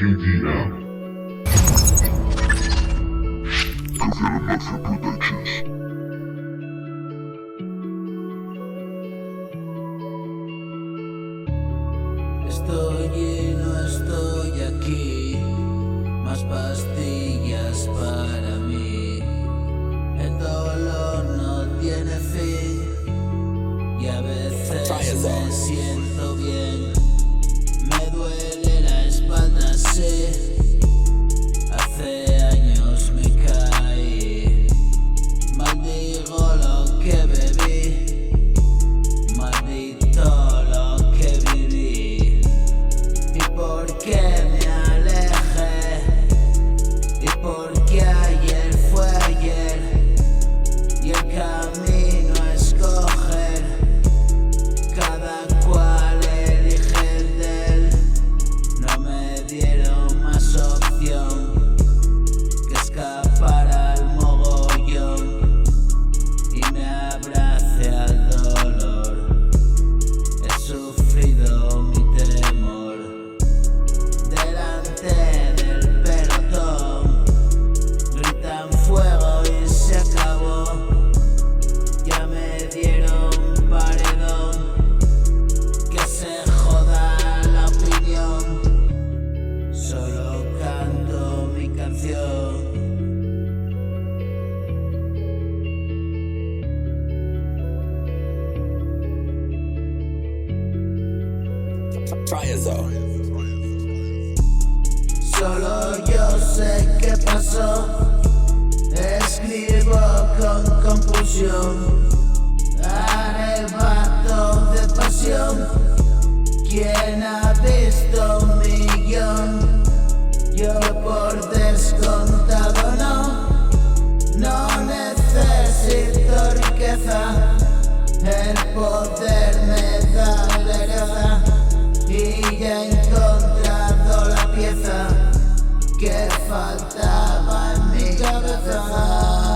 KDM. Covalent Mafia Productions. Estoy y no estoy aquí, más pastillas para mí. El dolor no tiene fin y a veces me siento bien. Me duele la espalda, sí, hace años me caí. Maldigo lo que bebí, maldito lo que viví. Y porque me alejé, y porque ayer fue ayer, y el camino a escoger, cada cual elige el de él. No me dieron más opción que escapar al mogollón y me abracé al dolor. He sufrido mi temor delante del pelotón. Gritan fuego y se acabó. Ya me dieron paredón. Que se joda la opinión. Solo canto mi canción. Solo yo sé qué pasó. Escribo con compulsión, arrebato de pasión. ¿Quién ha visto un millón? Yo por descontado no necesito riqueza. El poder me da pereza y ya he encontrado la pieza que faltaba en mi cabeza.